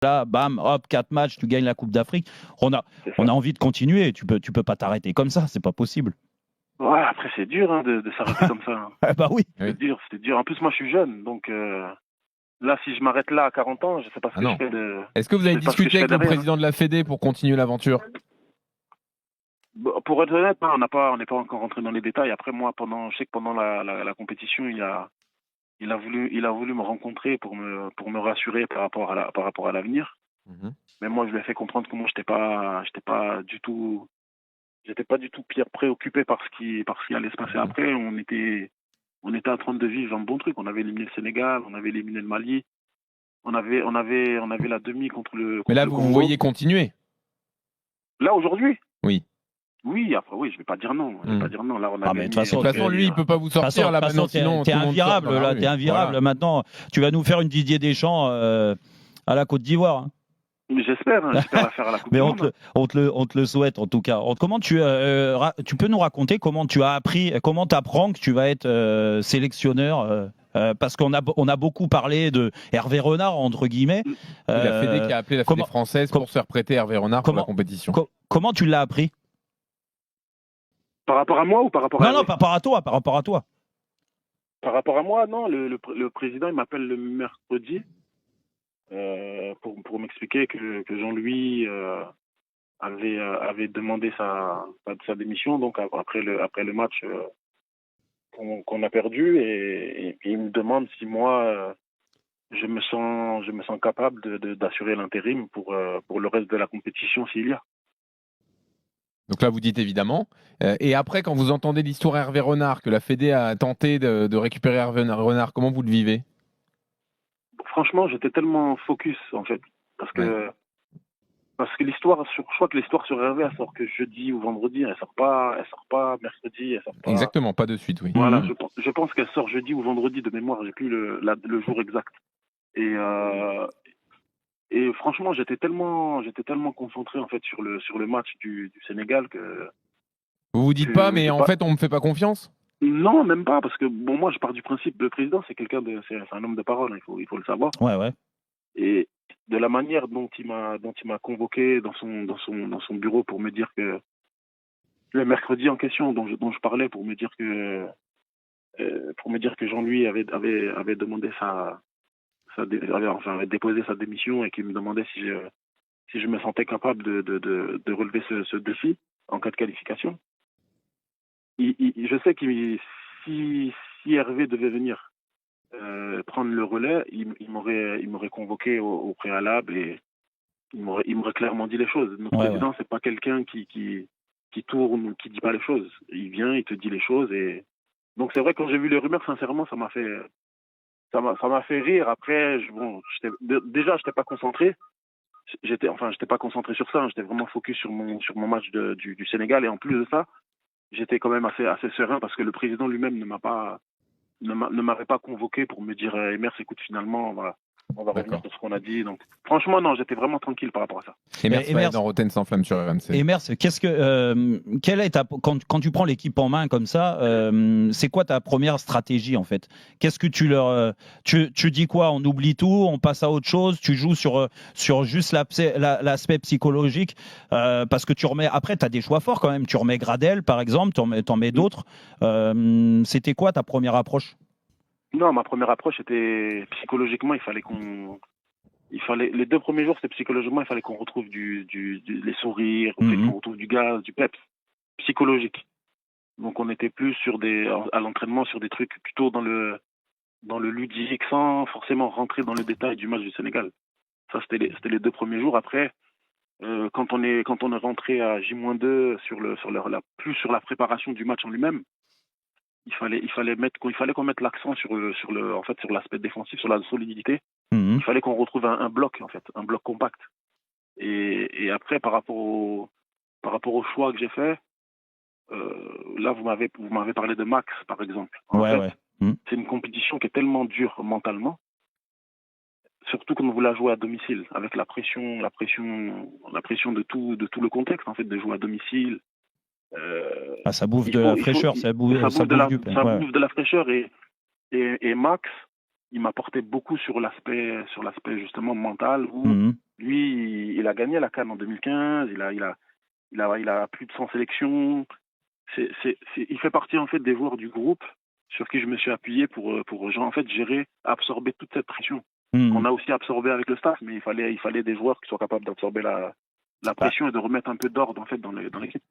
là, bam, hop, 4 matchs, tu gagnes la Coupe d'Afrique. On a envie de continuer. Tu peux pas t'arrêter comme ça, c'est pas possible. Ouais, après c'est dur de s'arrêter comme ça. Bah oui. C'est dur. En plus, moi je suis jeune, donc là, si je m'arrête là à 40 ans, je sais pas ce que je fais de. Est-ce que vous avez discuté avec le président de la Fédé pour continuer l'aventure? Pour être honnête, on n'est pas encore rentré dans les détails. Après, moi, je sais que pendant la compétition, il a voulu me rencontrer pour me rassurer par rapport à l'avenir. Mais moi, je lui ai fait comprendre que moi, j'étais pas du tout préoccupé par ce qui allait se passer après. On était en train de vivre un bon truc. On avait éliminé le Sénégal, on avait éliminé le Mali, on avait la demi contre le. Mais là, vous voyez continuer. Là aujourd'hui. Oui. Oui, après, oui, je vais pas dire non. Je vais pas dire non. Là, on a mais de toute façon, lui, il peut pas vous sortir là maintenant. Sinon, t'es invirable. Là, t'es invirable. Maintenant, tu vas nous faire une Didier Deschamps à la Côte d'Ivoire. Mais j'espère la faire à la Coupe mais du Monde. On te le souhaite en tout cas. Comment tu peux nous raconter comment tu as appris, comment tu apprends que tu vas être sélectionneur parce qu'on a beaucoup parlé de Hervé Renard entre guillemets. La Fédé qui a appelé la Fédé française pour se faire prêter Hervé Renard pour la compétition. Comment tu l'as appris? Par rapport à moi ou par rapport à Non, par rapport à toi. Par rapport à moi, non. Le président, il m'appelle le mercredi pour m'expliquer que Jean-Louis avait demandé sa démission. Donc après le match qu'on a perdu, et il me demande si moi je me sens capable d'assurer l'intérim pour le reste de la compétition s'il y a. Donc là, vous dites évidemment. Et après, quand vous entendez l'histoire Hervé Renard, que la Fédé a tenté de récupérer Hervé Renard, comment vous le vivez? Franchement, j'étais tellement focus, en fait. Parce que l'histoire, je crois que l'histoire sur Hervé, elle sort que jeudi ou vendredi. Elle sort pas mercredi. Elle sort pas... Exactement, pas de suite, oui. Voilà, je pense qu'elle sort jeudi ou vendredi de mémoire. J'ai plus le jour exact. Et franchement, j'étais tellement concentré en fait sur le match du Sénégal que. Vous vous dites pas, mais en fait, on me fait pas confiance? Non, même pas, parce que bon, moi, je pars du principe, le président, c'est un homme de parole, il faut le savoir. Ouais. Et de la manière dont il m'a convoqué dans son bureau pour me dire que le mercredi en question dont je parlais, pour me dire que Jean-Louis avait demandé avait déposé sa démission et qu'il me demandait si je me sentais capable de relever ce défi en cas de qualification. Je sais que si Hervé devait venir prendre le relais, il m'aurait convoqué au préalable et il m'aurait clairement dit les choses. Notre président, c'est pas quelqu'un qui tourne ou qui dit pas les choses. Il vient, il te dit les choses. Et donc c'est vrai, quand j'ai vu les rumeurs, sincèrement, ça m'a fait rire. Après, j'étais pas concentré. J'étais pas concentré sur ça. J'étais vraiment focus sur mon match du Sénégal. Et en plus de ça, j'étais quand même assez serein parce que le président lui-même ne m'avait pas convoqué pour me dire Emers, écoute, finalement, on va revenir sur ce qu'on a dit. Donc, franchement, non, j'étais vraiment tranquille par rapport à ça. Emers dans Rotten sans flamme sur RMC. Emers, quelle est quand tu prends l'équipe en main comme ça, c'est quoi ta première stratégie en fait? Qu'est-ce que tu dis quoi? On oublie tout, on passe à autre chose, tu joues sur juste l'aspect psychologique parce que tu remets. Après, tu as des choix forts quand même. Tu remets Gradel par exemple, t'en mets d'autres. C'était quoi ta première approche? Non, ma première approche était psychologiquement, les 2 premiers jours, c'était psychologiquement, il fallait qu'on retrouve les sourires, qu'on retrouve du gaz, du peps, psychologique. Donc on était plus à l'entraînement sur des trucs plutôt dans le ludique, sans forcément rentrer dans le détail du match du Sénégal. Ça, c'était les 2 premiers jours. Après, quand on est rentré à J-2 plus sur la préparation du match en lui-même, il fallait qu'on mette l'accent sur l'aspect défensif, sur la solidité. Il fallait qu'on retrouve un bloc en fait, un bloc compact. Et après, par rapport au choix que j'ai fait, là vous m'avez parlé de Max par exemple. C'est une compétition qui est tellement dure mentalement, surtout quand vous la jouez à domicile, avec la pression de tout le contexte en fait, de jouer à domicile. Ça bouffe de la fraîcheur, ça bouffe de la fraîcheur et Max, il m'a porté beaucoup sur l'aspect justement mental où Lui, il a gagné la CAN en 2015. Il a plus de 100 sélections. Il fait partie en fait des joueurs du groupe sur qui je me suis appuyé pour genre, en fait gérer, absorber toute cette pression. On a aussi absorbé avec le staff, mais il fallait des joueurs qui soient capables d'absorber la pression et de remettre un peu d'ordre en fait dans l'équipe.